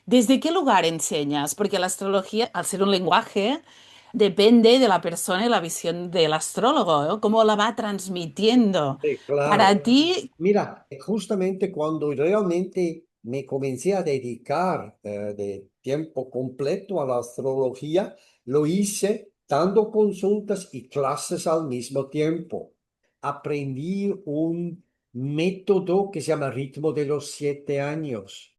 ¿Desde qué lugar enseñas? Porque la astrología, al ser un lenguaje, depende de la persona y la visión del astrólogo, ¿no? Cómo la va transmitiendo. Sí, claro. Para ti, Mira, justamente cuando realmente me comencé a dedicar de tiempo completo a la astrología, lo hice dando consultas y clases al mismo tiempo. Aprendí un método que se llama ritmo de los 7 años.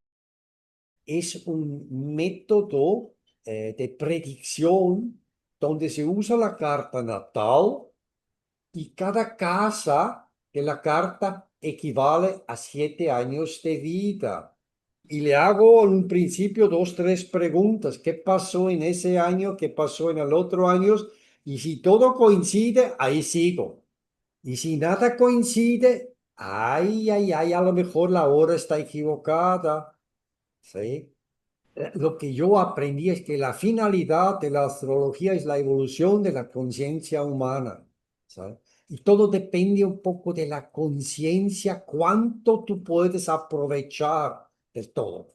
Es un método de predicción donde se usa la carta natal y cada casa de la carta equivale a 7 años de vida. Y le hago en un principio dos, tres preguntas. ¿Qué pasó en ese año? ¿Qué pasó en el otro año? Y si todo coincide, ahí sigo. Y si nada coincide, ay, ay, ay, a lo mejor la hora está equivocada. ¿Sí? Lo que yo aprendí es que la finalidad de la astrología es la evolución de la conciencia humana, ¿sabes? Y todo depende un poco de la conciencia, cuánto tú puedes aprovechar de todo.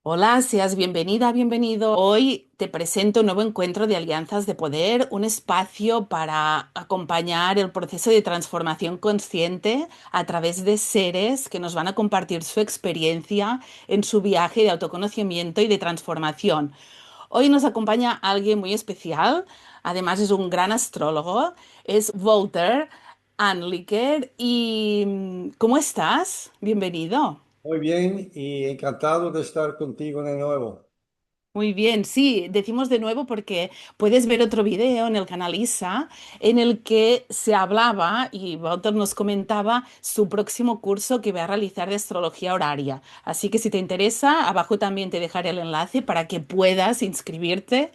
hola, seas bienvenida, bienvenido. Hoy te presento un nuevo encuentro de Alianzas de Poder, un espacio para acompañar el proceso de transformación consciente a través de seres que nos van a compartir su experiencia en su viaje de autoconocimiento y de transformación. Hoy nos acompaña alguien muy especial, además es un gran astrólogo, es Walter Anliker. ¿Y cómo estás? Bienvenido. Muy bien y encantado de estar contigo de nuevo. Muy bien, sí, decimos de nuevo porque puedes ver otro video en el canal ISA en el que se hablaba y Walter nos comentaba su próximo curso que va a realizar de astrología horaria. Así que si te interesa, abajo también te dejaré el enlace para que puedas inscribirte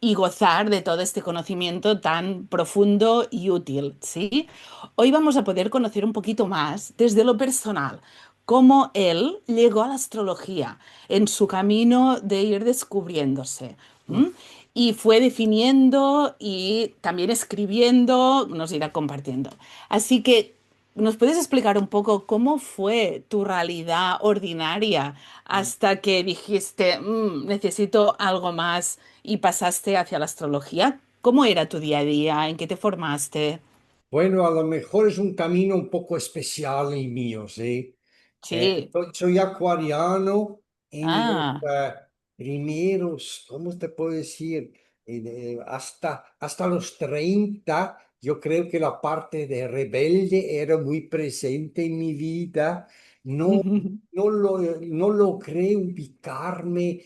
y gozar de todo este conocimiento tan profundo y útil, ¿sí? Hoy vamos a poder conocer un poquito más desde lo personal, cómo él llegó a la astrología en su camino de ir descubriéndose. Mm. ¿M? Y fue definiendo y también escribiendo, nos irá compartiendo. Así que, ¿nos puedes explicar un poco cómo fue tu realidad ordinaria hasta que dijiste, necesito algo más y pasaste hacia la astrología"? ¿Cómo era tu día a día? ¿En qué te formaste? Bueno, a lo mejor es un camino un poco especial el mío, ¿sí? Sí. Soy acuariano en los Ah. primeros, ¿cómo te puedo decir? Hasta los 30, yo creo que la parte de rebelde era muy presente en mi vida. No, no logré ubicarme,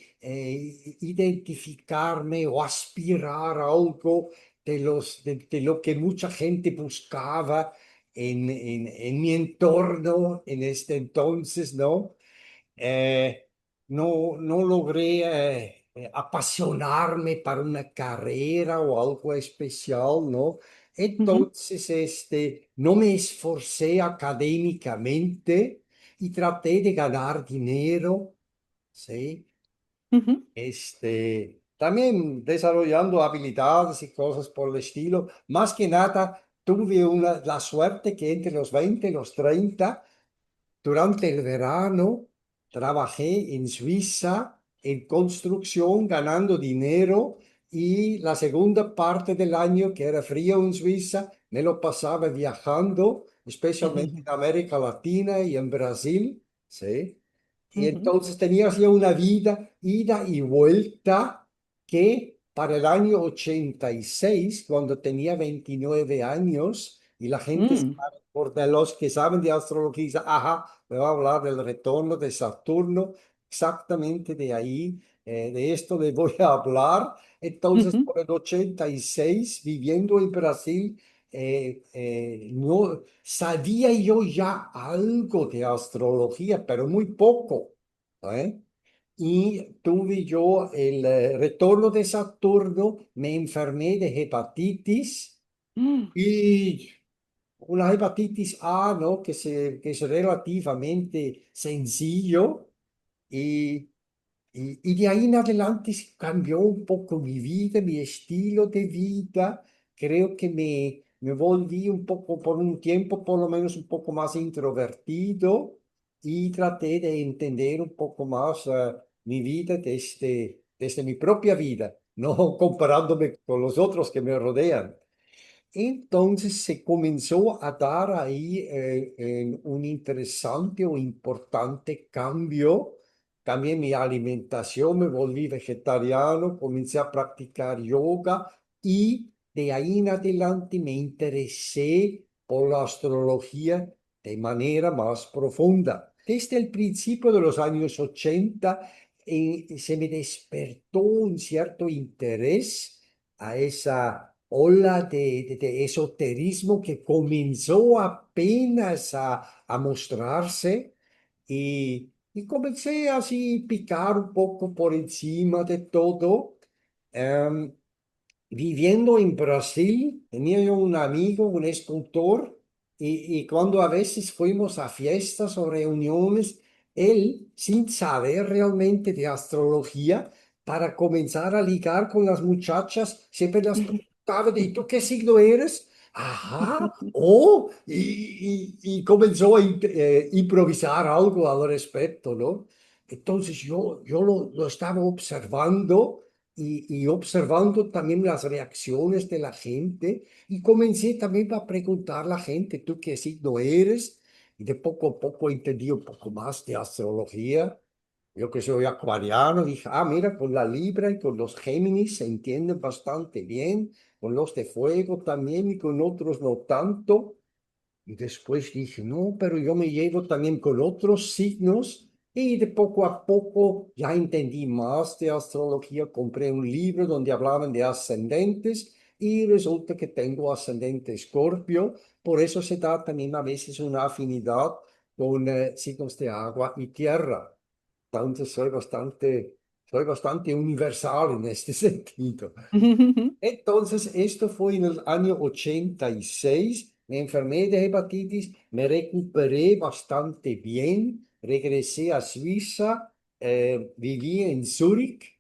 identificarme o aspirar a algo de lo que mucha gente buscaba en mi entorno en este entonces, ¿no? Eh, no logré apasionarme para una carrera o algo especial, ¿no? Ujú, Entonces, no me esforcé académicamente y traté de ganar dinero, ¿sí? ujú, También desarrollando habilidades y cosas por el estilo. Más que nada, tuve la suerte que entre los 20 y los 30 durante el verano, trabajé en Suiza en construcción, ganando dinero, y la segunda parte del año, que era frío en Suiza, me lo pasaba viajando, especialmente ujú, en América Latina y en Brasil, ¿sí? Y ujú, entonces tenías ya una vida, ida y vuelta, que para el año 86, cuando tenía 29 años, y la gente, mm, por de los que saben de astrología, dice, ajá, me va a hablar del retorno de Saturno, exactamente de ahí, de esto le voy a hablar. Entonces, ujú, por el 86, viviendo en Brasil, no sabía yo ya algo de astrología, pero muy poco, ¿eh? Y tuve yo el retorno de Saturno, me enfermé de hepatitis mm, y una hepatitis A, ¿no? Que es relativamente sencillo y, y de ahí en adelante cambió un poco mi vida, mi estilo de vida. Creo que me volví un poco, por un tiempo por lo menos, un poco más introvertido y traté de entender un poco más mi vida desde mi propia vida, no comparándome con los otros que me rodean. Entonces se comenzó a dar ahí en un interesante o importante cambio. Cambié mi alimentación, me volví vegetariano, comencé a practicar yoga y de ahí en adelante me interesé por la astrología de manera más profunda. Desde el principio de los años 80 se me despertó un cierto interés a esa ola de esoterismo que comenzó apenas a mostrarse y comencé así picar un poco por encima de todo. Em, Viviendo en Brasil, tenía yo un amigo, un escultor, y cuando a veces fuimos a fiestas o reuniones, él, sin saber realmente de astrología, para comenzar a ligar con las muchachas, siempre las preguntaba, ¿y tú qué signo eres? Ajá, oh, y comenzó a improvisar algo al respecto, ¿no? Entonces yo lo estaba observando y observando también las reacciones de la gente y comencé también a preguntar a la gente, ¿tú qué signo eres? Y de poco a poco entendí un poco más de astrología. Yo que soy acuariano, dije, ah, mira, con la Libra y con los Géminis se entienden bastante bien, con los de fuego también y con otros no tanto. Y después dije, no, pero yo me llevo también con otros signos y de poco a poco ya entendí más de astrología. Compré un libro donde hablaban de ascendentes y resulta que tengo ascendente Escorpio. Por eso se da también a veces una afinidad con signos de agua y tierra. Entonces soy bastante universal en este sentido. Entonces, esto fue en el año 86. Me enfermé de hepatitis, me recuperé bastante bien, regresé a Suiza, viví en Zúrich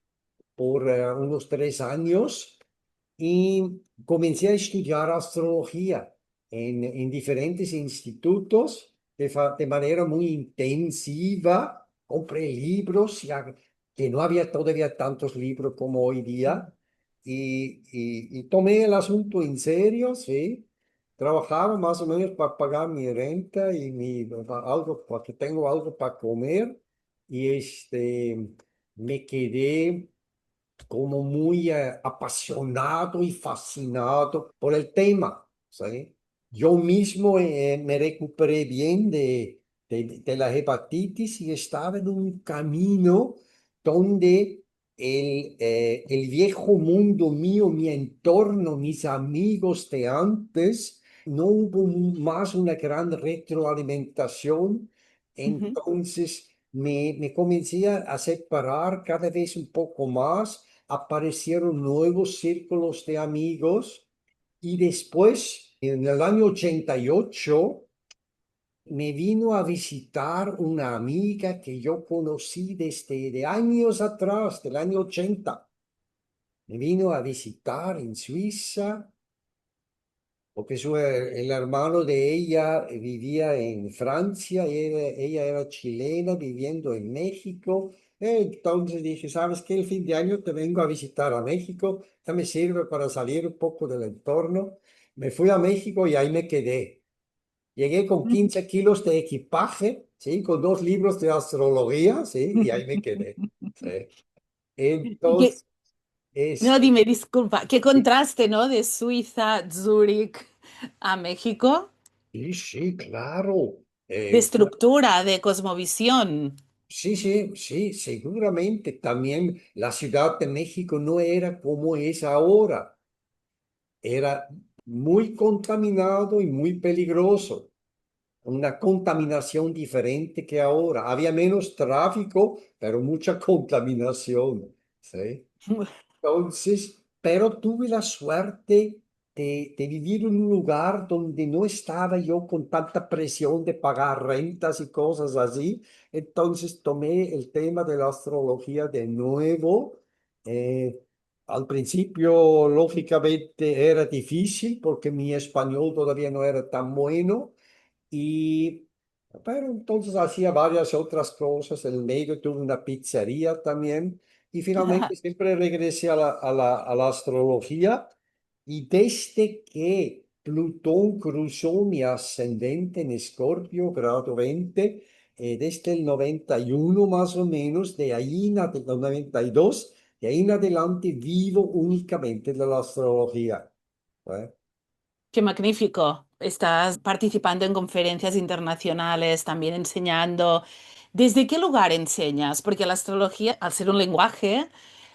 por unos 3 años y comencé a estudiar astrología en diferentes institutos de manera muy intensiva. Compré libros, ya que no había todavía tantos libros como hoy día, y tomé el asunto en serio, sí. Trabajaba más o menos para pagar mi renta y algo, porque tengo algo para comer, y me quedé como muy apasionado y fascinado por el tema, ¿sí? Yo mismo me recuperé bien de la hepatitis y estaba en un camino donde el viejo mundo mío, mi entorno, mis amigos de antes, no hubo más una gran retroalimentación. Entonces me comencé a separar cada vez un poco más, aparecieron nuevos círculos de amigos y después, en el año 88, me vino a visitar una amiga que yo conocí desde de años atrás, del año 80. Me vino a visitar en Suiza porque el hermano de ella vivía en Francia, y ella era chilena viviendo en México. Entonces dije, ¿sabes qué? El fin de año te vengo a visitar a México, ya me sirve para salir un poco del entorno. Me fui a México y ahí me quedé. Llegué con 15 kilos de equipaje, ¿sí? Con 2 libros de astrología, ¿sí? Y ahí me quedé. ¿Sí? Que- Entonces, no, este, dime, disculpa, qué contraste, ¿no? De Suiza, Zúrich a México, sí, sí, claro. de estructura, de cosmovisión. Sí, sí, sí, seguramente también la Ciudad de México no era como es ahora, era muy contaminado y muy peligroso, una contaminación diferente que ahora. Había menos tráfico, pero mucha contaminación, ¿sí? Entonces, pero tuve la suerte de vivir en un lugar donde no estaba yo con tanta presión de pagar rentas y cosas así. Entonces tomé el tema de la astrología de nuevo. eh, al principio, lógicamente, era difícil porque mi español todavía no era tan bueno. Y, pero entonces hacía varias otras cosas. En el medio tuve una pizzería también. Y finalmente siempre regresé a la astrología. Y desde que Plutón cruzó mi ascendente en Escorpio, grado 20, desde el 91 más o menos, de ahí en el 92, de ahí en adelante vivo únicamente de la astrología. ¿Eh? Qué magnífico. Estás participando en conferencias internacionales, también enseñando. ¿Desde qué lugar enseñas? Porque la astrología, al ser un lenguaje,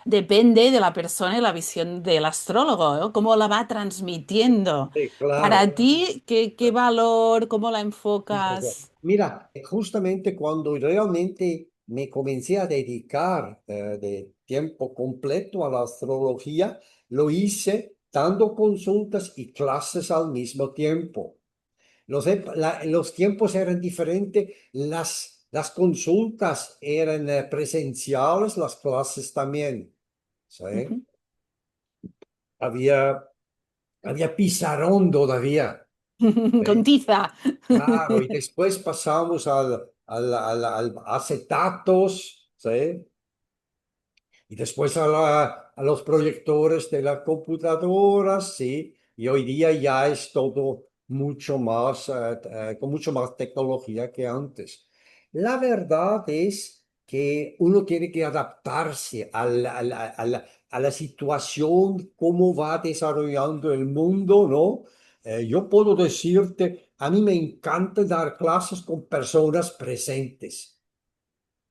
depende de la persona y la visión del astrólogo, ¿no? Cómo la va transmitiendo. Sí, claro. Para ti, ¿qué valor, cómo la enfocas? Mira, justamente cuando realmente me comencé a dedicar de tiempo completo a la astrología, lo hice dando consultas y clases al mismo tiempo. Los tiempos eran diferentes, las consultas eran presenciales, las clases también. ¿Sí? Ujú. Había, había pizarrón todavía. Con ¿Sí? tiza. Claro, y después pasamos al acetatos, ¿sí? Y después a los proyectores de las computadoras, sí. Y hoy día ya es todo mucho más, con mucho más tecnología que antes. La verdad es que uno tiene que adaptarse a la situación, cómo va desarrollando el mundo, ¿no? Yo puedo decirte, a mí me encanta dar clases con personas presentes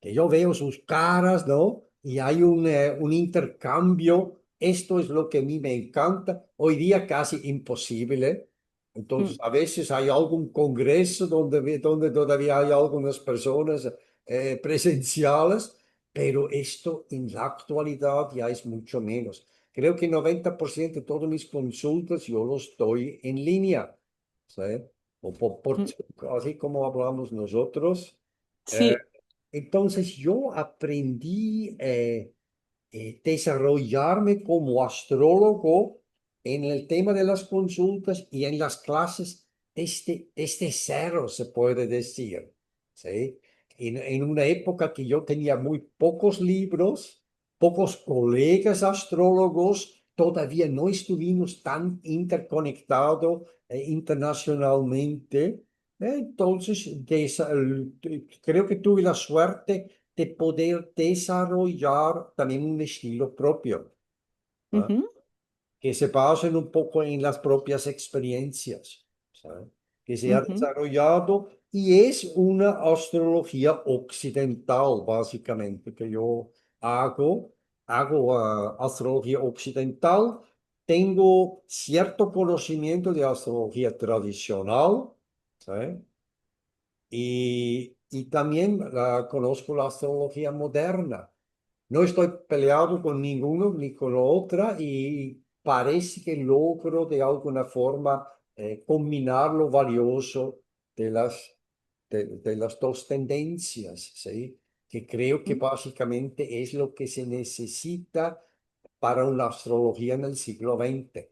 que yo veo sus caras, ¿no? Y hay un intercambio. Esto es lo que a mí me encanta. Hoy día casi imposible. Entonces, Mm, a veces hay algún congreso donde todavía hay algunas personas presenciales, pero esto en la actualidad ya es mucho menos. Creo que 90% de todas mis consultas yo los doy en línea, ¿sí? O mm. así como hablamos nosotros. Eh, Sí. entonces yo aprendí desarrollarme como astrólogo en el tema de las consultas y en las clases desde cero, se puede decir. ¿Sí? En una época que yo tenía muy pocos libros, pocos colegas astrólogos, todavía no estuvimos tan interconectados internacionalmente. Entonces, creo que tuve la suerte de poder desarrollar también un estilo propio, ¿ah? Ujú, Que se basen un poco en las propias experiencias, ¿sabes? Que se ha ujú, desarrollado y es una astrología occidental, básicamente, que yo hago. Hago astrología occidental, tengo cierto conocimiento de astrología tradicional, ¿sabes? Y también conozco la astrología moderna. No estoy peleado con ninguno ni con otra y parece que logro de alguna forma combinar lo valioso de de las dos tendencias, ¿sí? Que creo que mm. básicamente es lo que se necesita para una astrología en el siglo XX.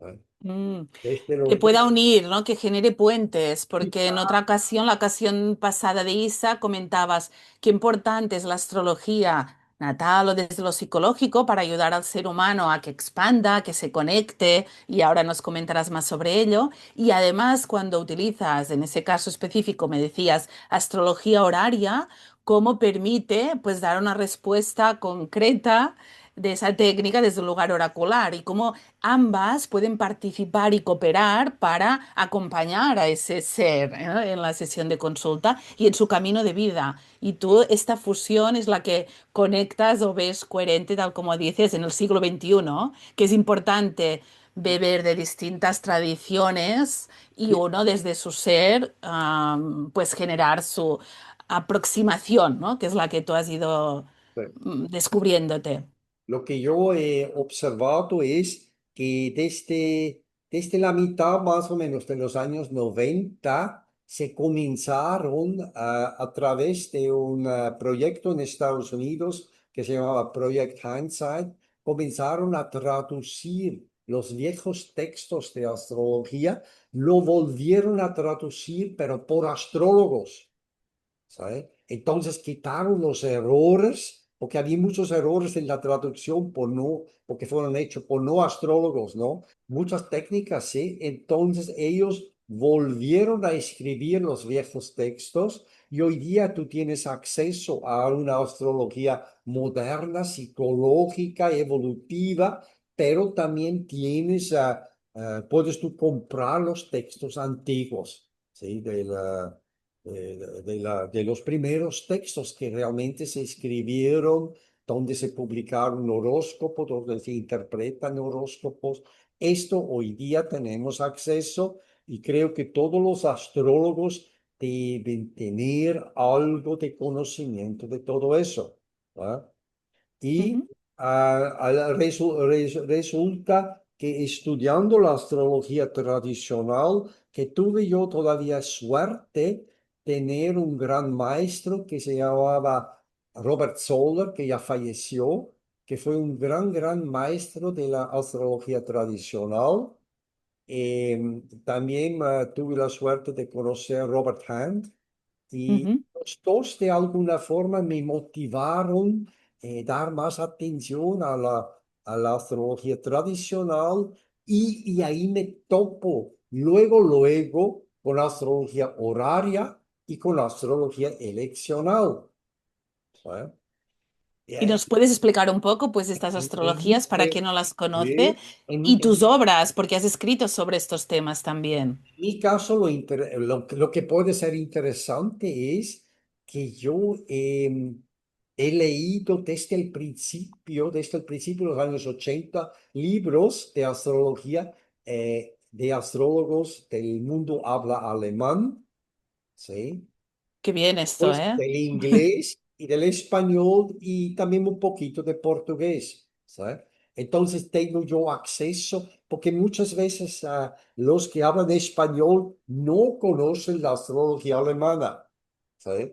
¿Eh? Mm. Desde Que los pueda dos. unir, ¿no? Que genere puentes, porque en otra ocasión, la ocasión pasada de Isa, comentabas qué importante es la astrología natal o desde lo psicológico para ayudar al ser humano a que expanda, a que se conecte, y ahora nos comentarás más sobre ello. Y además, cuando utilizas, en ese caso específico, me decías, astrología horaria, cómo permite, pues, dar una respuesta concreta de esa técnica desde un lugar oracular y cómo ambas pueden participar y cooperar para acompañar a ese ser, en la sesión de consulta y en su camino de vida. Y tú, esta fusión es la que conectas o ves coherente, tal como dices, en el siglo XXI, que es importante beber de distintas tradiciones y Sí, uno desde su ser, pues generar su aproximación, ¿no? Que es la que tú has ido sí. descubriéndote. Lo que yo he observado es que desde la mitad más o menos de los años 90 se comenzaron a través de un proyecto en Estados Unidos que se llamaba Project Hindsight, comenzaron a traducir los viejos textos de astrología, lo volvieron a traducir, pero por astrólogos. ¿Sabe? Entonces quitaron los errores, porque había muchos errores en la traducción porque fueron hechos por no astrólogos, ¿no? Muchas técnicas, sí. Entonces ellos volvieron a escribir los viejos textos y hoy día tú tienes acceso a una astrología moderna, psicológica, evolutiva, pero también puedes tú comprar los textos antiguos, ¿sí? De los primeros textos que realmente se escribieron, donde se publicaron horóscopos, donde se interpretan horóscopos. Esto hoy día tenemos acceso y creo que todos los astrólogos deben tener algo de conocimiento de todo eso. ¿Va? Y Ujú, resulta que estudiando la astrología tradicional, que tuve yo todavía suerte tener un gran maestro que se llamaba Robert Zoller, que ya falleció, que fue un gran maestro de la astrología tradicional. También tuve la suerte de conocer a Robert Hand y ujú. los dos de alguna forma me motivaron dar más atención a la astrología tradicional y ahí me topo luego con la astrología horaria y con la astrología eleccional. ¿Eh? ¿Y Eh, nos puedes explicar un poco, pues, estas En mi, astrologías para quien no las conoce eh, en, y tus obras, porque has escrito sobre estos temas también? mi caso, lo que puede ser interesante es que yo he leído desde el principio de los años 80 libros de astrología de astrólogos del mundo habla alemán, ¿sí? Qué bien esto, Pues ¿eh? del inglés y del español y también un poquito de portugués, ¿sabes? Entonces tengo yo acceso, porque muchas veces los que hablan español no conocen la astrología alemana, ¿sabes?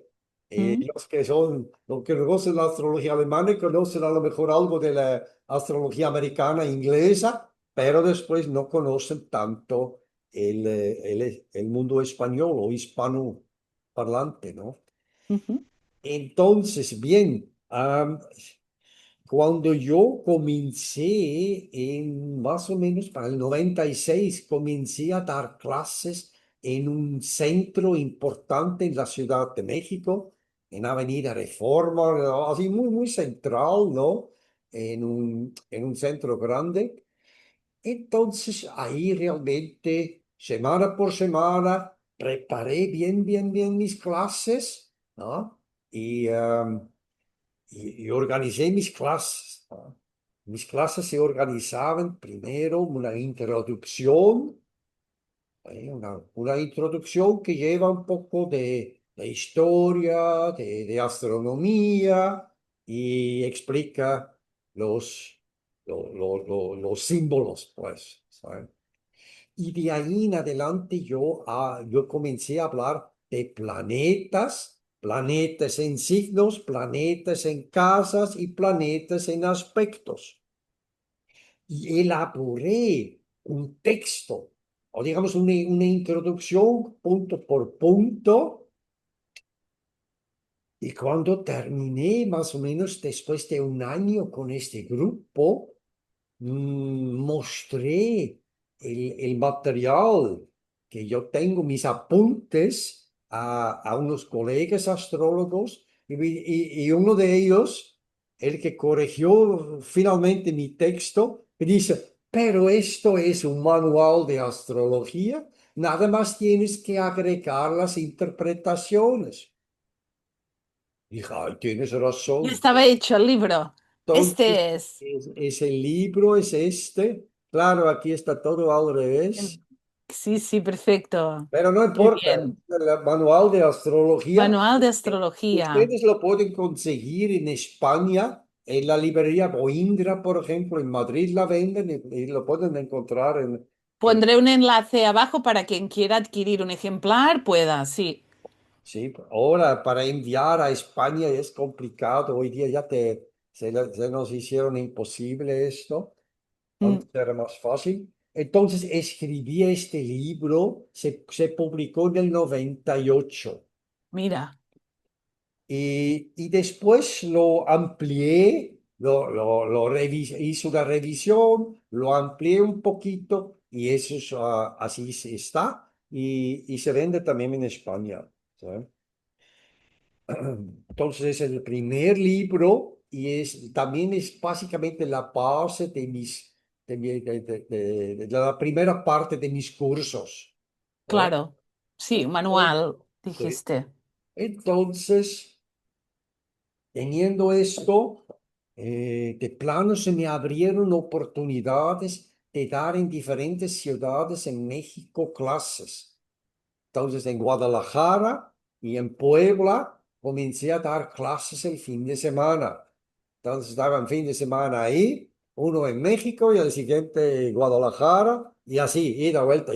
Mm, Los que conocen la astrología alemana conocen a lo mejor algo de la astrología americana, inglesa, pero después no conocen tanto el mundo español o hispano parlante, ¿no? ujú, Entonces, bien, cuando yo comencé en más o menos para el 96 comencé a dar clases en un centro importante en la Ciudad de México, en Avenida Reforma, ¿no? Así muy central, ¿no? En un centro grande. Entonces, ahí realmente, semana por semana, preparé bien mis clases, ¿no? Y, y organicé mis clases, ¿no? Mis clases se organizaban primero una introducción, una introducción que lleva un poco de historia, de astronomía y explica los, los símbolos, pues, ¿sabes? Y de ahí en adelante yo comencé a hablar de planetas, planetas en signos, planetas en casas y planetas en aspectos. Y elaboré un texto, o digamos una introducción punto por punto. Y cuando terminé, más o menos después de un año con este grupo, mostré el material que yo tengo, mis apuntes, a unos colegas astrólogos y uno de ellos, el que corrigió finalmente mi texto, me dice, pero esto es un manual de astrología, nada más tienes que agregar las interpretaciones. Dije, "Ay, tienes ya razón. estaba hecho el libro. Entonces, Este es. ese libro es este. Claro, aquí está todo al revés, Sí, sí, perfecto. pero no Qué importa. bien. El manual de astrología, Manual de astrología. ustedes lo pueden conseguir en España, en la librería Boindra, por ejemplo, en Madrid la venden y lo pueden encontrar en- Pondré un enlace abajo para quien quiera adquirir un ejemplar, pueda, sí. sí, ahora para enviar a España es complicado. Hoy día ya se nos hicieron imposible esto. Mm, Antes era más fácil. Entonces escribí este libro, se publicó en el 98 mira, y después lo amplié, hice una revisión, lo amplié un poquito y eso así está y se vende también en España. ¿Sí? Entonces es el primer libro y también es básicamente la base de de la primera parte de mis cursos. ¿Eh? claro. Sí, Entonces, manual, sí. dijiste. Entonces, teniendo esto, de plano se me abrieron oportunidades de dar en diferentes ciudades en México clases. Entonces, en Guadalajara y en Puebla comencé a dar clases el fin de semana. Entonces, estaba en fin de semana ahí, uno en México y el siguiente en Guadalajara, y así, ida, vuelta,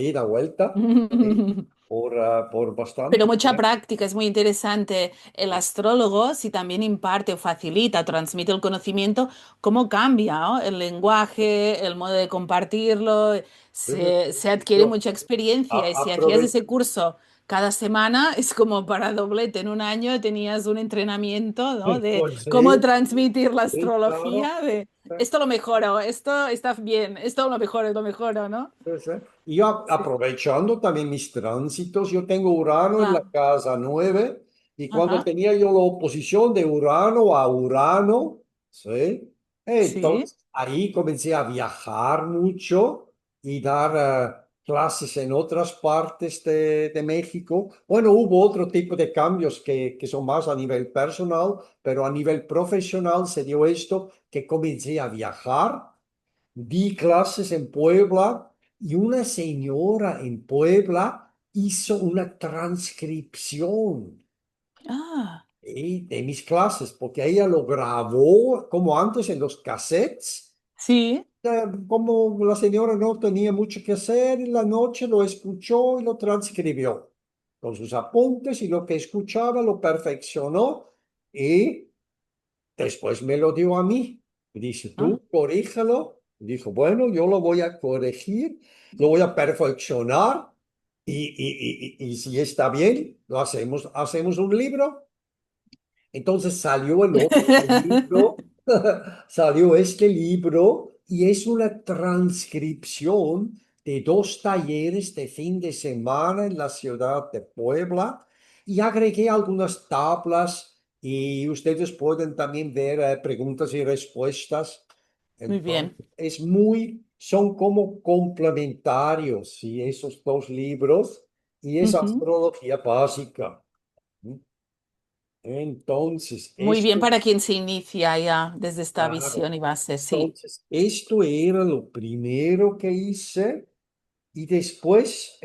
¿sí? Por Pero bastante mucha tiempo. práctica, es muy interesante. El astrólogo, si también imparte o facilita, transmite el conocimiento, cómo cambia, ¿no? El lenguaje, el modo de compartirlo, se adquiere Yo mucha experiencia. Y si hacías aprovecho. ese curso cada semana, es como para doblete. En un año tenías un entrenamiento, ¿no? De Pues cómo sí, transmitir la sí, claro. astrología, de esto lo mejoro, esto está bien, esto lo mejoro, ¿no? Pues, y yo Sí. aprovechando también mis tránsitos, yo tengo Urano en la Ah, casa 9 y cuando ajá, tenía yo la oposición de Urano a Urano, ¿sí? sí. Entonces ahí comencé a viajar mucho y dar clases en otras partes de México. Bueno, hubo otro tipo de cambios que son más a nivel personal, pero a nivel profesional se dio esto que comencé a viajar. Di clases en Puebla y una señora en Puebla hizo una transcripción Ah, de mis clases, porque ella lo grabó como antes en los cassettes. sí. Como la señora no tenía mucho que hacer en la noche, lo escuchó y lo transcribió con sus apuntes y lo que escuchaba lo perfeccionó y después me lo dio a mí. Y dice, Ah. tú corríjalo. Dijo, bueno, yo lo voy a corregir, lo voy a perfeccionar y si está bien, hacemos un libro. Entonces salió el otro libro, salió este libro y es una transcripción de dos talleres de fin de semana en la ciudad de Puebla y agregué algunas tablas y ustedes pueden también ver preguntas y respuestas. Muy bien. Entonces, son como complementarios, ¿sí? Esos dos libros y es Ujú. astrología básica. Entonces, Muy bien esto, para quien se inicia ya desde esta claro, visión y base, sí. entonces, esto era lo primero que hice y después,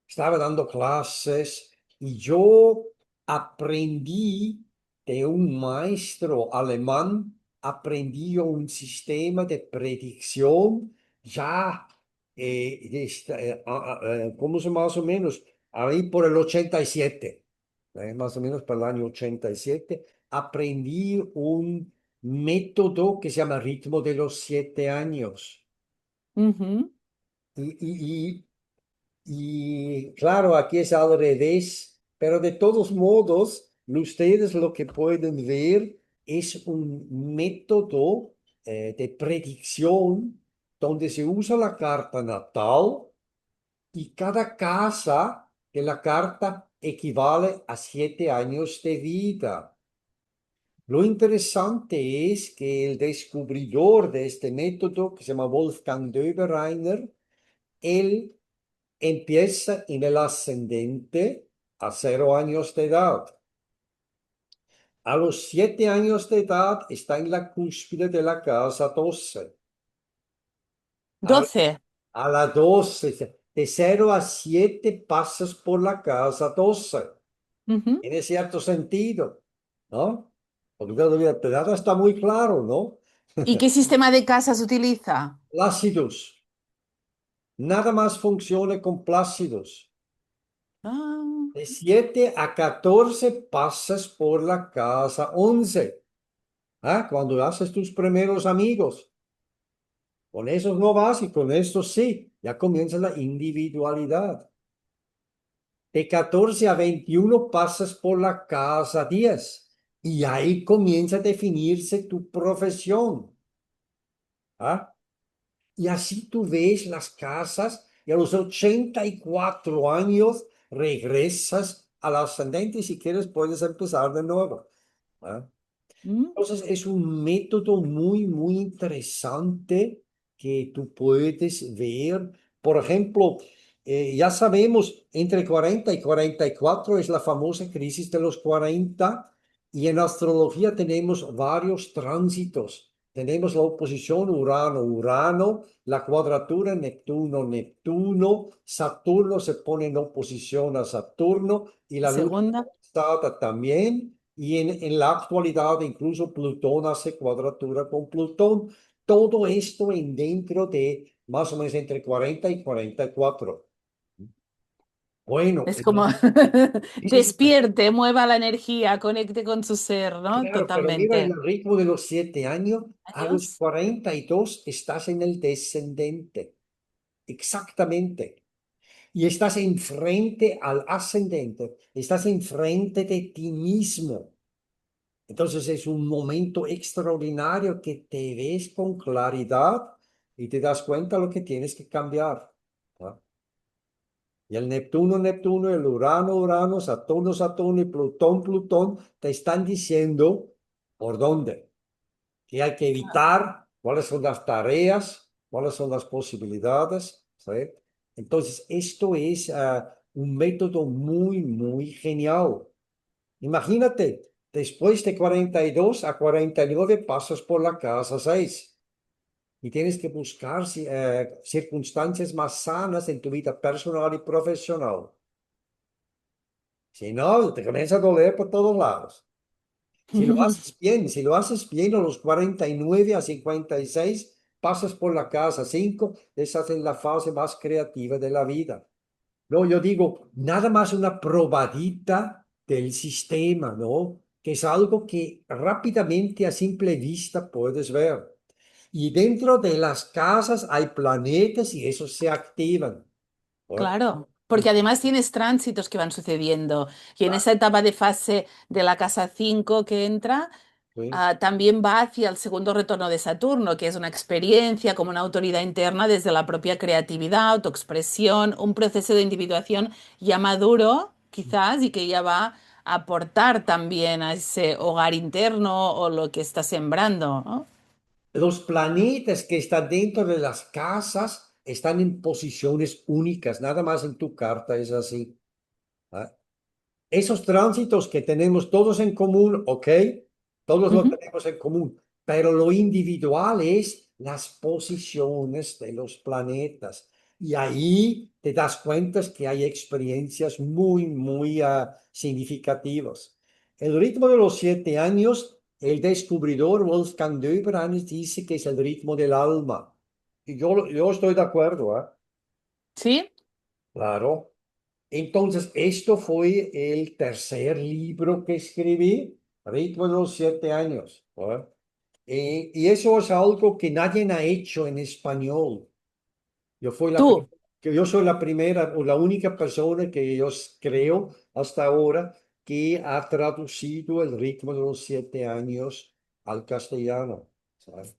estaba dando clases y yo aprendí de un maestro alemán, aprendí un sistema de predicción ya, ¿cómo se más o menos? Ahí por el 87, más o menos para el año 87, aprendí un método que se llama ritmo de los 7 años. Ujú, Y, y claro, aquí es al revés, pero de todos modos, ustedes lo que pueden ver es un método de predicción donde se usa la carta natal y cada casa de la carta equivale a 7 años de vida. Lo interesante es que el descubridor de este método, que se llama Wolfgang Döbereiner, él empieza en el ascendente a 0 años de edad. A los 7 años de edad está en la cúspide de la casa 12. A, 12. a la 12, de 0 a 7 pasas por la casa 12. Ujú. Tiene cierto sentido, ¿no? Porque todavía la edad está muy claro, ¿no? ¿Y qué sistema de casas utiliza? Plácidos. Nada más funciona con plácidos. Ah, De 7 a 14 pasas por la casa 11. ¿Ah? Cuando haces tus primeros amigos, con esos no vas y con estos sí, ya comienza la individualidad. De 14 a 21 pasas por la casa 10 y ahí comienza a definirse tu profesión. ¿Ah? Y así tú ves las casas y a los 84 años regresas al ascendente y si quieres puedes empezar de nuevo. ¿Ah? ¿Mm? Entonces es un método muy, muy interesante que tú puedes ver. Por ejemplo, ya sabemos, entre 40 y 44 es la famosa crisis de los 40 y en astrología tenemos varios tránsitos. Tenemos la oposición Urano-Urano, la cuadratura Neptuno-Neptuno, Saturno se pone en oposición a Saturno y La la luna segunda. está también. Y en la actualidad incluso Plutón hace cuadratura con Plutón. Todo esto en dentro de más o menos entre 40 y 44. Bueno, Es como sí, sí, sí, despierte, mueva la energía, conecte con su ser, ¿no? claro, pero mira el Totalmente. ritmo de los 7 años. A los Años. 42 estás en el descendente. Exactamente. Y estás enfrente al ascendente. Estás enfrente de ti mismo. Entonces es un momento extraordinario que te ves con claridad y te das cuenta lo que tienes que cambiar. ¿Ah? Y el Neptuno, el Urano, Saturno y Plutón te están diciendo por dónde, qué hay que evitar, cuáles son las tareas, cuáles son las posibilidades. ¿Sí? Entonces, esto es un método muy, muy genial. Imagínate, después de 42 a 49 pasas por la casa 6 y tienes que buscar circunstancias más sanas en tu vida personal y profesional. Si no, te comienza a doler por todos lados. Si lo haces bien a los 49 a 56 pasas por la casa 5 estás en la fase más creativa de la vida. No, yo digo, nada más una probadita del sistema, ¿no? Que es algo que rápidamente a simple vista puedes ver. Y dentro de las casas hay planetas y esos se activan. ¿No? Claro, porque Y- además tienes tránsitos que van sucediendo y en ah, esa etapa de fase de la casa 5 que entra, sí. también va hacia el segundo retorno de Saturno, que es una experiencia como una autoridad interna desde la propia creatividad, autoexpresión, un proceso de individuación ya maduro, quizás, y que ya va a aportar también a ese hogar interno o lo que está sembrando, ¿no? Los planetas que están dentro de las casas están en posiciones únicas, nada más en tu carta es así. ¿Ah? Esos tránsitos que tenemos todos en común, ok, todos lo Ujú. tenemos en común, pero lo individual es las posiciones de los planetas. Y ahí te das cuenta que hay experiencias muy, muy significativas. El ritmo de los 7 años, el descubridor Wolfgang Döberan dice que es el ritmo del alma. Y yo estoy de acuerdo, ¿ah? ¿Sí? Claro. Entonces, esto fue el tercer libro que escribí, Ritmo de los 7 años. ¿No? Y eso es algo que nadie ha hecho en español. Yo, fui la, pri- Tú. que yo soy la primera o la única persona que yo creo hasta ahora que ha traducido el ritmo de los 7 años al castellano. ¿Sabes?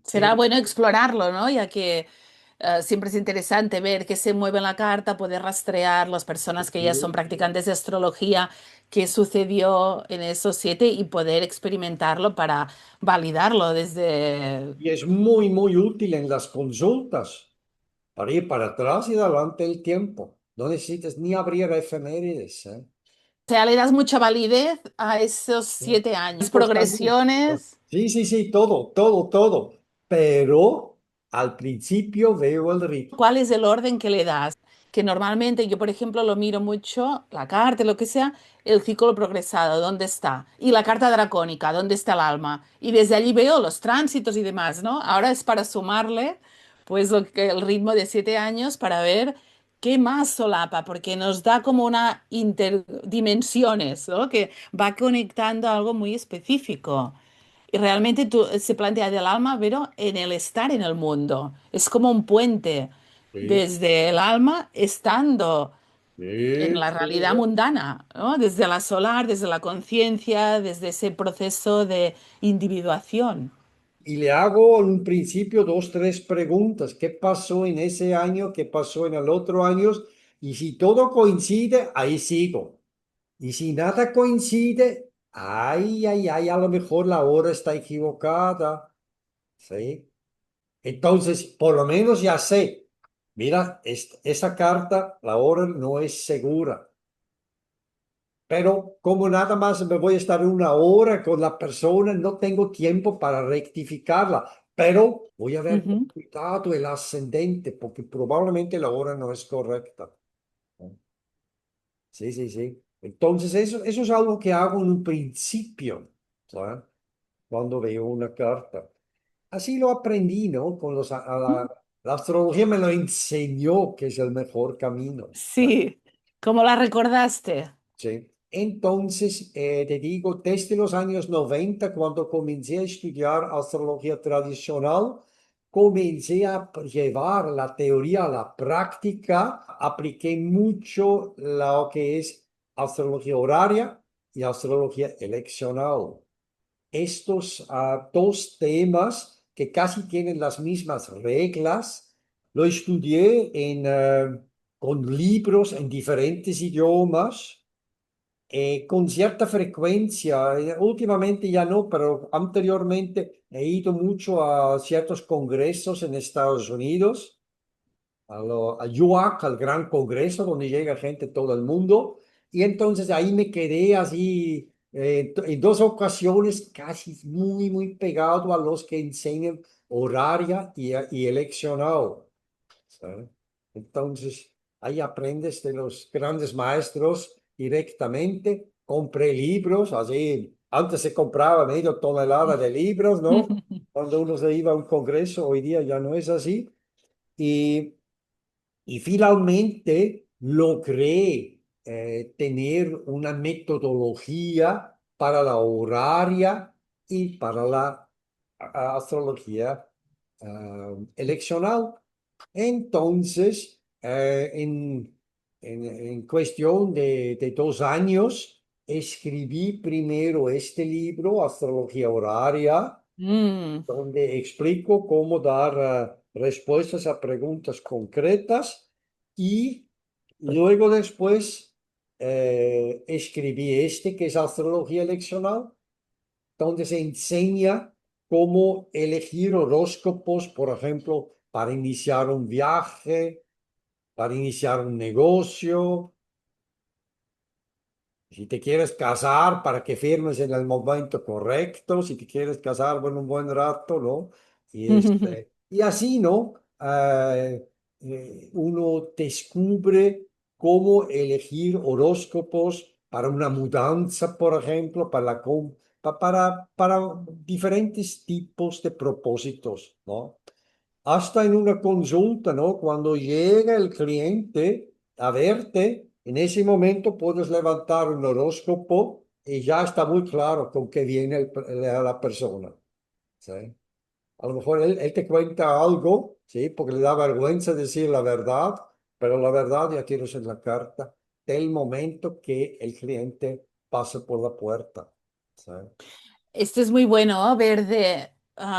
Será bueno explorarlo, ¿no? Ya que siempre es interesante ver qué se mueve en la carta, poder rastrear las personas que ya son practicantes de astrología, qué sucedió en esos 7 y poder experimentarlo para validarlo desde... Y es muy, muy útil en las consultas. Para ir para atrás y adelante el tiempo. No necesitas ni abrir efemérides, ¿eh? O sea, le das mucha validez a esos Sí. 7 años, También. progresiones. Sí, sí, sí, todo, todo, todo. Pero al principio veo el ritmo. ¿Cuál es el orden que le das? Que normalmente yo, por ejemplo, lo miro mucho, la carta, lo que sea, el ciclo progresado, ¿dónde está? Y la carta dracónica, ¿dónde está el alma? Y desde allí veo los tránsitos y demás, ¿no? Ahora es para sumarle, pues, el ritmo de 7 años para ver ¿Qué más solapa? Porque nos da como una interdimensiones, ¿no? Que va conectando a algo muy específico. Y realmente se plantea del alma, pero en el estar en el mundo. Es como un puente Sí, desde el alma estando en sí, la sí, realidad mundana, ¿no? Desde la solar, desde la conciencia, desde ese proceso de individuación. y le hago en un principio dos, tres preguntas. ¿Qué pasó en ese año? ¿Qué pasó en el otro año? Y si todo coincide, ahí sigo. Y si nada coincide, ay, ay, ay, a lo mejor la hora está equivocada. ¿Sí? Entonces, por lo menos ya sé, mira, esa carta, la hora no es segura. Pero como nada más me voy a estar una hora con la persona, no tengo tiempo para rectificarla. Pero voy a ver con Ujú. cuidado el ascendente, porque probablemente la hora no es correcta. Sí, sí, sí. Entonces, eso es algo que hago en un principio, ¿sabes? Cuando veo una carta. Así lo aprendí, ¿no? La astrología me lo enseñó que es el mejor camino. Sí, ¿cómo la recordaste? Sí. Entonces, te digo, desde los años 90 cuando comencé a estudiar astrología tradicional, comencé a llevar la teoría a la práctica, apliqué mucho lo que es astrología horaria y astrología eleccional. Estos dos temas que casi tienen las mismas reglas, lo estudié con libros en diferentes idiomas con cierta frecuencia. Últimamente ya no, pero anteriormente he ido mucho a ciertos congresos en Estados Unidos, a UAC, al Gran Congreso, donde llega gente de todo el mundo. Y entonces ahí me quedé así en dos ocasiones casi muy, muy pegado a los que enseñan horaria y eleccionado. ¿Sabe? Entonces, ahí aprendes de los grandes maestros directamente. Compré libros, así, antes se compraba medio tonelada de libros, ¿no? Cuando uno se iba a un congreso, hoy día ya no es así. Y, y finalmente logré tener una metodología para la horaria y para la astrología eleccional. Entonces, en cuestión de 2 años, escribí primero este libro, Astrología Horaria, Mm, donde explico cómo dar respuestas a preguntas concretas y luego después escribí este, que es Astrología Eleccional, donde se enseña cómo elegir horóscopos, por ejemplo, para iniciar un viaje, para iniciar un negocio, si te quieres casar, para que firmes en el momento correcto, si te quieres casar por un buen rato, ¿no? Y así, ¿no? Uno descubre cómo elegir horóscopos para una mudanza, por ejemplo, para diferentes tipos de propósitos, ¿no? Hasta en una consulta, ¿no? Cuando llega el cliente a verte, en ese momento puedes levantar un horóscopo y ya está muy claro con qué viene la persona, ¿sí? A lo mejor él te cuenta algo, ¿sí? Porque le da vergüenza decir la verdad, pero la verdad ya tienes en la carta del momento que el cliente pasa por la puerta, ¿sí? Este es muy bueno, verde.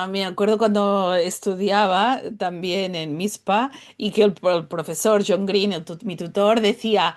Me acuerdo cuando estudiaba también en MISPA y que el profesor John Green, mi tutor, decía,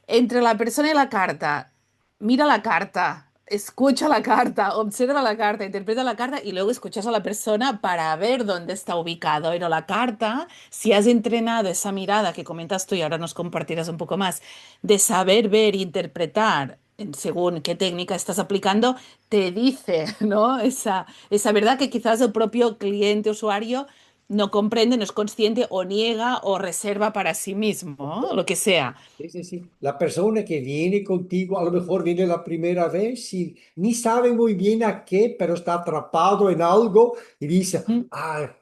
entre la persona y la carta, mira la carta, escucha la carta, observa la carta, interpreta la carta y luego escuchas a la persona para ver dónde está ubicado. Pero la carta, si has entrenado esa mirada que comentas tú y ahora nos compartirás un poco más, de saber ver e interpretar según qué técnica estás aplicando, te dice, ¿no? Esa verdad que quizás el propio cliente, usuario, no comprende, no es consciente o niega o reserva para sí mismo, lo que sea. Sí, sí, sí. La persona que viene contigo, a lo mejor viene la primera vez y ni sabe muy bien a qué, pero está atrapado en algo y dice, Mm,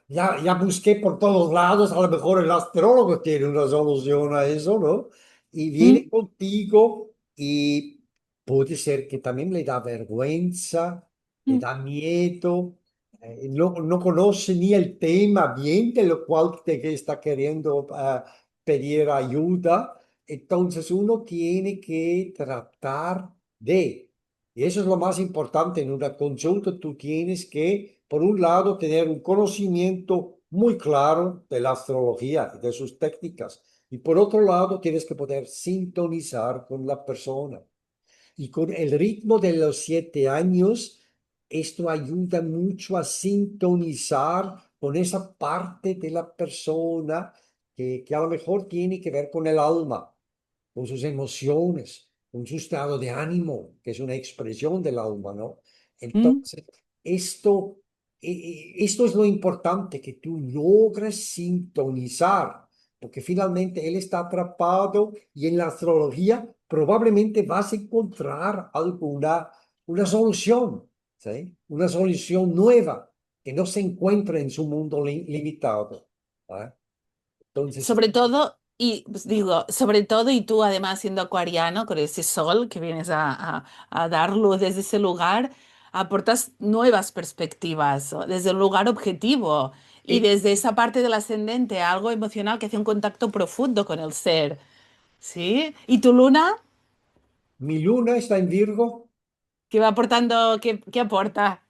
ya busqué por todos lados, a lo mejor el astrólogo tiene una solución a eso, ¿no? Y viene mm, contigo y puede ser que también le da vergüenza, le mm, da miedo, no conoce ni el tema bien de lo cual te está queriendo pedir ayuda. Entonces uno tiene que tratar y eso es lo más importante en una consulta, tú tienes que, por un lado, tener un conocimiento muy claro de la astrología y de sus técnicas, y por otro lado, tienes que poder sintonizar con la persona. Y con el ritmo de los 7 años, esto ayuda mucho a sintonizar con esa parte de la persona que a lo mejor tiene que ver con el alma, con sus emociones, con su estado de ánimo, que es una expresión del alma, ¿no? mm. Entonces, esto es lo importante, que tú logres sintonizar, porque finalmente él está atrapado y en la astrología probablemente vas a encontrar una solución, ¿sí? Una solución nueva que no se encuentra en su mundo limitado. ¿Ah? Entonces, Sobre todo, y pues, digo, sobre todo, y tú además siendo acuariano, con ese sol que vienes a dar luz desde ese lugar, aportas nuevas perspectivas, o desde un lugar objetivo y eh, desde esa parte del ascendente, algo emocional que hace un contacto profundo con el ser. ¿Sí? ¿Y tu luna? mi luna está en Virgo. ¿Qué va aportando? ¿Qué aporta?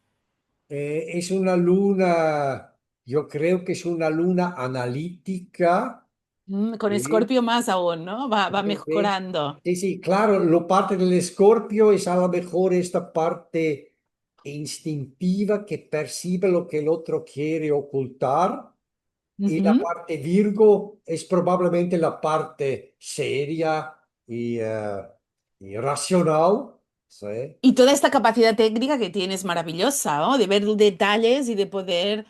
Es una luna, yo creo que es una luna analítica. Con Sí, Escorpio más aún, ¿no? Va sí, sí. mejorando. Sí, sí, claro, lo parte del Escorpio es a lo mejor esta parte instintiva que percibe lo que el otro quiere ocultar, y la Ujú. parte Virgo es probablemente la parte seria y racional. ¿Sí? Y toda esta capacidad técnica que tienes maravillosa, ¿no? De ver detalles y de poder,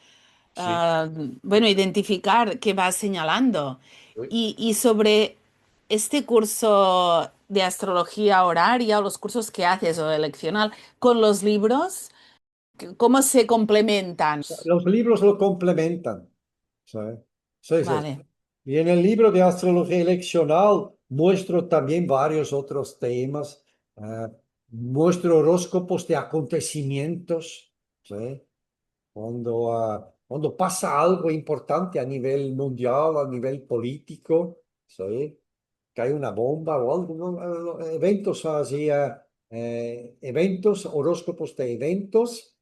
Sí. ah, bueno, identificar qué vas señalando. Y sobre este curso de astrología horaria o los cursos que haces o eleccional con los libros, ¿cómo se complementan? Los libros lo complementan. ¿Sí? Sí, sí. Vale. Y en el libro de astrología eleccional muestro también varios otros temas. eh, Muestro horóscopos de acontecimientos. ¿Sí? Cuando pasa algo importante a nivel mundial, a nivel político, ¿sí? Que hay una bomba o algo, ¿no? Eventos así, eventos, horóscopos de eventos.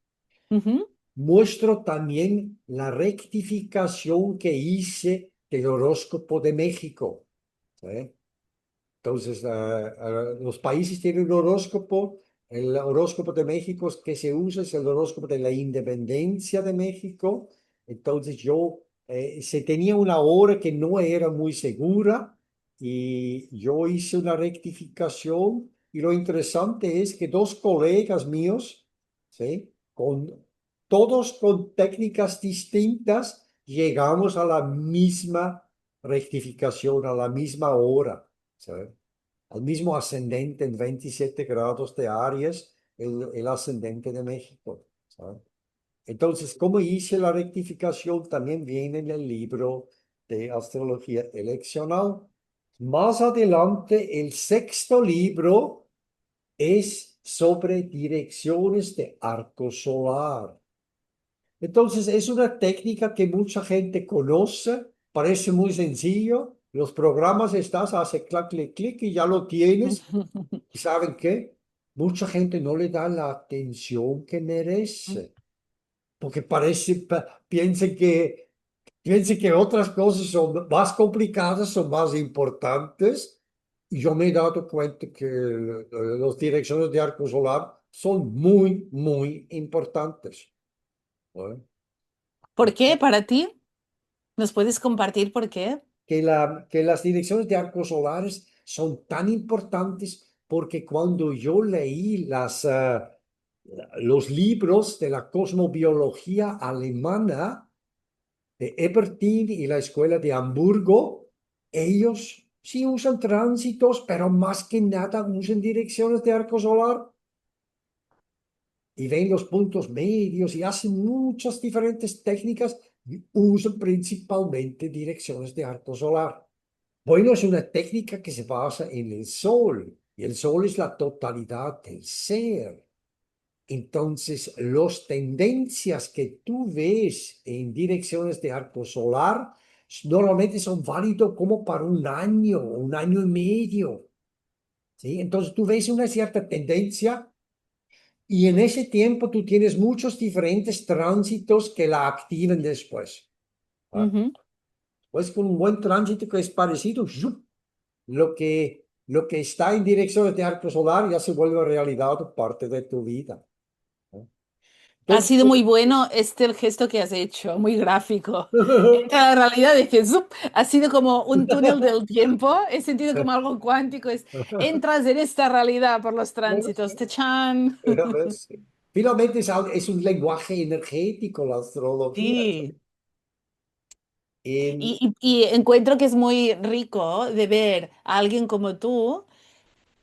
Ujú. Muestro también la rectificación que hice del horóscopo de México. ¿Sí? Entonces, los países tienen un horóscopo. El horóscopo de México que se usa es el horóscopo de la independencia de México. Entonces, se tenía una hora que no era muy segura y yo hice una rectificación. Y lo interesante es que dos colegas míos, ¿sí? Todos con técnicas distintas, llegamos a la misma rectificación, a la misma hora. ¿Sabe? Al mismo ascendente en 27 grados de Aries, el ascendente de México. ¿Sabe? Entonces, ¿cómo hice la rectificación? También viene en el libro de astrología eleccional. Más adelante, el sexto libro es sobre direcciones de arco solar. Entonces, es una técnica que mucha gente conoce, parece muy sencillo. Los programas estás, hace clac, clic, clic y ya lo tienes. ¿Y saben qué? Mucha gente no le da la atención que merece, porque piensen que otras cosas son más complicadas, son más importantes. Y yo me he dado cuenta que las direcciones de arco solar son muy, muy importantes. ¿No? ¿Por qué para ti? ¿Nos puedes compartir por qué? Que las direcciones de arcos solares son tan importantes porque cuando yo leí los libros de la cosmobiología alemana, de Ebertin y la escuela de Hamburgo, ellos sí usan tránsitos, pero más que nada usan direcciones de arco solar y ven los puntos medios y hacen muchas diferentes técnicas y usan principalmente direcciones de arco solar. Bueno, es una técnica que se basa en el sol y el sol es la totalidad del ser. Entonces, las tendencias que tú ves en direcciones de arco solar normalmente son válidos como para un año y medio, ¿sí? Entonces, tú ves una cierta tendencia y en ese tiempo tú tienes muchos diferentes tránsitos que la activen después, ¿ah? Ujú. Pues con un buen tránsito que es parecido, ¡zup! Lo que está en direcciones de arco solar ya se vuelve realidad o parte de tu vida, ¿no? Ha Entonces, sido muy bueno el gesto que has hecho, muy gráfico. Entra a la realidad y dices, "Zup", ha sido como un túnel del tiempo, he sentido como algo cuántico, entras en esta realidad por los tránsitos, ¡tachán! ya ves. Finalmente es un lenguaje energético la astrología. Sí, En- y encuentro que es muy rico de ver a alguien como tú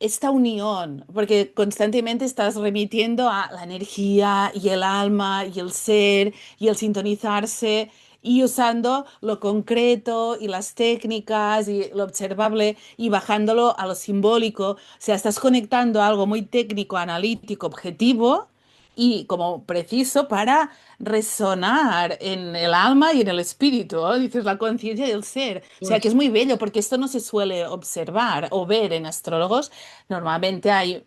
esta unión, porque constantemente estás remitiendo a la energía y el alma y el ser y el sintonizarse y usando lo concreto y las técnicas y lo observable y bajándolo a lo simbólico. O sea, estás conectando algo muy técnico, analítico, objetivo y como preciso para resonar en el alma y en el espíritu, ¿no? Dices la conciencia del ser. O sea, que es pues, muy bello porque esto no se suele observar o ver en astrólogos. Normalmente hay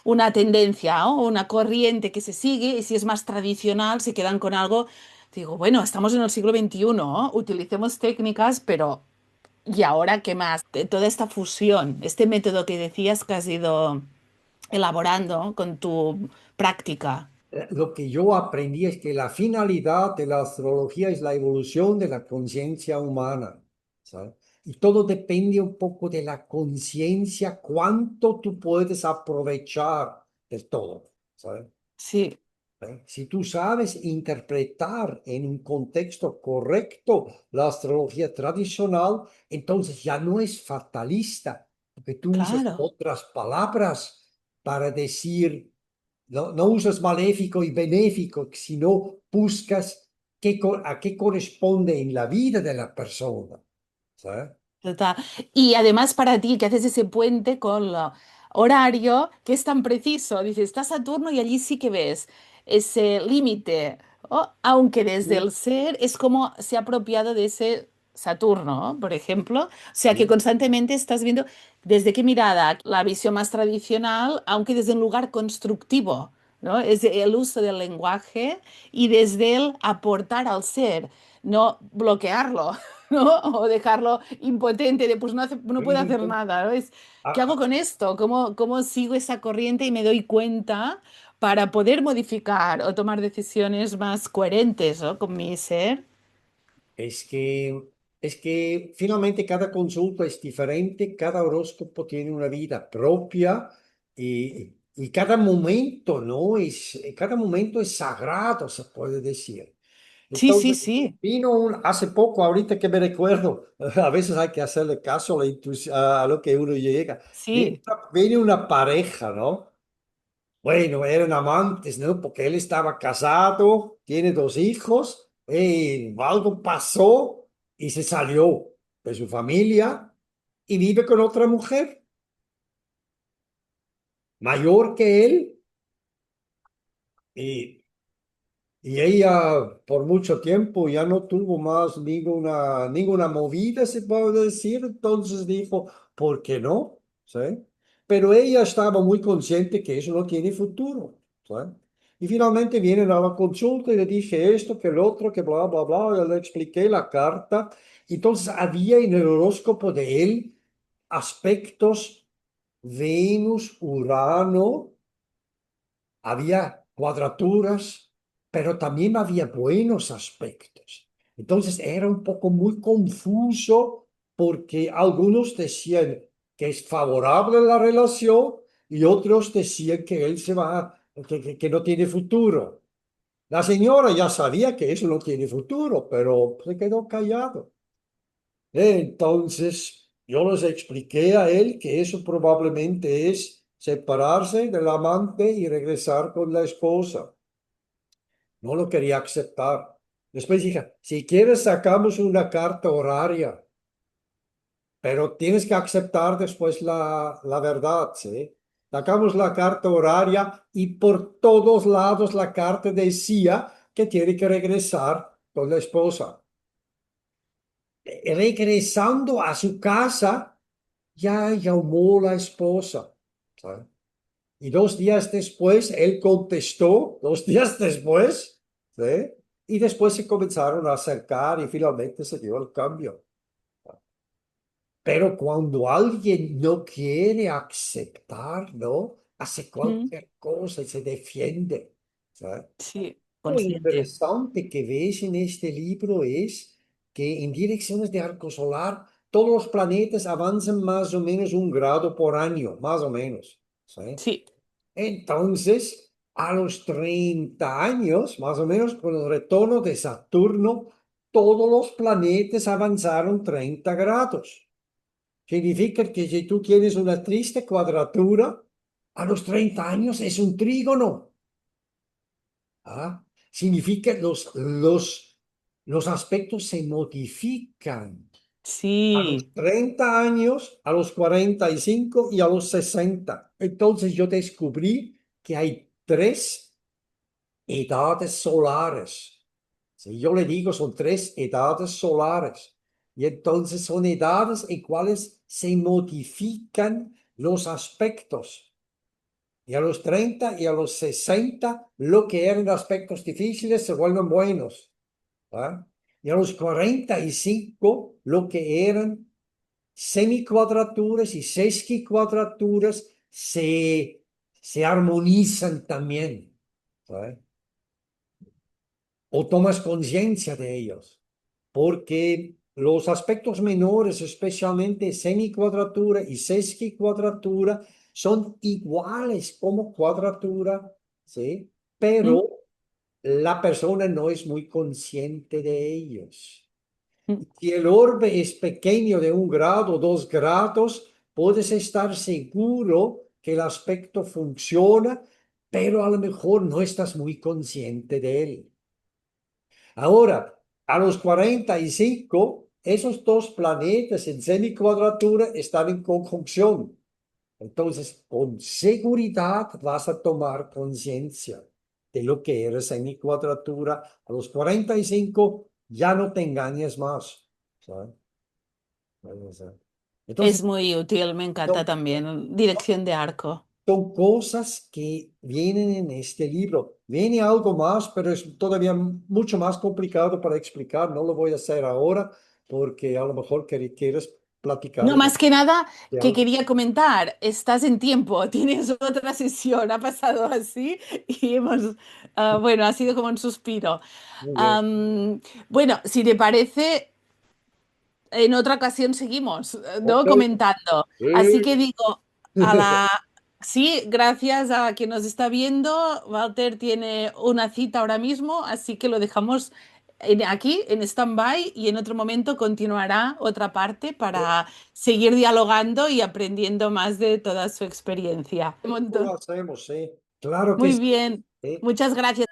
una tendencia, ¿no? Una corriente que se sigue y si es más tradicional se quedan con algo. Digo, bueno, estamos en el siglo XXI, ¿no? Utilicemos técnicas, pero ¿y ahora qué más? Toda esta fusión, este método que decías que has ido elaborando con tu práctica. lo que yo aprendí es que la finalidad de la astrología es la evolución de la conciencia humana, ¿sabes? Y todo depende un poco de la conciencia, cuánto tú puedes aprovechar de todo, ¿sabes? Sí, ¿Eh? Si tú sabes interpretar en un contexto correcto la astrología tradicional, entonces ya no es fatalista, porque tú usas claro. otras palabras para decir, no usas maléfico y benéfico, sino buscas a qué corresponde en la vida de la persona, ¿sabes? Total. Y además para ti, que haces ese puente con lo horario, que es tan preciso, dices, está Saturno y allí sí que ves ese límite, ¿no? Aunque desde Sí, el ser es como se ha apropiado de ese Saturno, ¿no? Por ejemplo. O sea que sí, constantemente estás viendo desde qué mirada, la visión más tradicional, aunque desde un lugar constructivo, ¿no? Es el uso del lenguaje y desde el aportar al ser, no bloquearlo. ¿No? O dejarlo impotente de pues no, no puede sí, hacer sí. nada, ¿no? Ah, ¿Qué hago ah, con esto? ¿Cómo sigo esa corriente y me doy cuenta para poder modificar o tomar decisiones más coherentes, ¿no? Con mi ser? Es que, es que finalmente cada consulta es diferente, cada horóscopo tiene una vida propia y cada momento, ¿no? Cada momento es sagrado, se puede decir. Sí, sí, Entonces, sí, hace poco, ahorita que me recuerdo, a veces hay que hacerle caso a, a lo que uno llega. Viene, sí, viene una pareja, ¿no? Bueno, eran amantes, ¿no? Porque él estaba casado, tiene dos hijos, algo pasó y se salió de su familia y vive con otra mujer mayor que él y Y ella por mucho tiempo ya no tuvo más ninguna movida, se puede decir. Entonces dijo, ¿por qué no? ¿Sí? Pero ella estaba muy consciente que eso no tiene futuro. ¿Sí? Y finalmente vienen a la consulta y le dije esto, que el otro, que bla, bla, bla. Ya le expliqué la carta. Entonces había en el horóscopo de él aspectos Venus, Urano, había cuadraturas, pero también había buenos aspectos. Entonces era un poco muy confuso porque algunos decían que es favorable la relación y otros decían que él se va, que no tiene futuro. La señora ya sabía que eso no tiene futuro, pero se quedó callado. Entonces, yo les expliqué a él que eso probablemente es separarse del amante y regresar con la esposa. No lo quería aceptar. Después dije, si quieres sacamos una carta horaria, pero tienes que aceptar después la verdad, ¿sí? Sacamos la carta horaria y por todos lados la carta decía que tiene que regresar con la esposa. Regresando a su casa, ya llamó la esposa, ¿sabe? Y 2 días después, él contestó, 2 días después, ¿sí? Y después se comenzaron a acercar y finalmente se dio el cambio. Pero cuando alguien no quiere aceptar, ¿no? Hace Mm, cualquier cosa y se defiende, ¿sabes? sí, Lo consciente. interesante que ves en este libro es que en direcciones de arco solar todos los planetas avanzan más o menos 1 grado por año, más o menos, ¿sí? Sí, Entonces, a los 30 años, más o menos, con el retorno de Saturno, todos los planetas avanzaron 30 grados. Significa que si tú tienes una triste cuadratura, a los 30 años es un trígono. ¿Ah? Significa los aspectos se modifican a sí, los 30 años, a los 45 y a los 60. Entonces yo descubrí que hay tres edades solares. Si yo le digo, son tres edades solares. Y entonces son edades en cuales se modifican los aspectos. Y a los 30 y a los 60 lo que eran aspectos difíciles se vuelven buenos. ¿Va? Y a los 45 lo que eran semicuadraturas y sesquicuadraturas se armonizan también. ¿Va? O tomas conciencia de ellos, porque los aspectos menores, especialmente semicuadratura y sesquicuadratura, son iguales como cuadratura, ¿sí? mm, Pero la persona no es muy consciente de ellos. mm, Si el orbe es pequeño de 1 grado, 2 grados, puedes estar seguro que el aspecto funciona, pero a lo mejor no estás muy consciente de él. Ahora, a los 45, esos dos planetas en semicuadratura están en conjunción. Entonces, con seguridad vas a tomar conciencia de lo que era semicuadratura. A los 45 ya no te engañes más. ¿Sabes? es Entonces, muy útil, me encanta son, también. Dirección de arco. son cosas que vienen en este libro. Viene algo más, pero es todavía mucho más complicado para explicar. No lo voy a hacer ahora porque a lo mejor quieres No, platicar más que nada de que algo. quería comentar, estás en tiempo, tienes otra sesión, ha pasado así y hemos, bueno, ha sido como un suspiro. Muy bien. Am, bueno, si te parece, en otra ocasión seguimos, Ok. ¿no? Comentando. Así que Sí. digo, a la... Sí, gracias a quien nos está viendo. Walter tiene una cita ahora mismo, así que lo dejamos aquí en stand-by y en otro momento continuará otra parte para seguir dialogando y aprendiendo más de toda su experiencia. Un Lo montón. hacemos, sí. Claro que Muy sí. bien. Sí. Muchas gracias.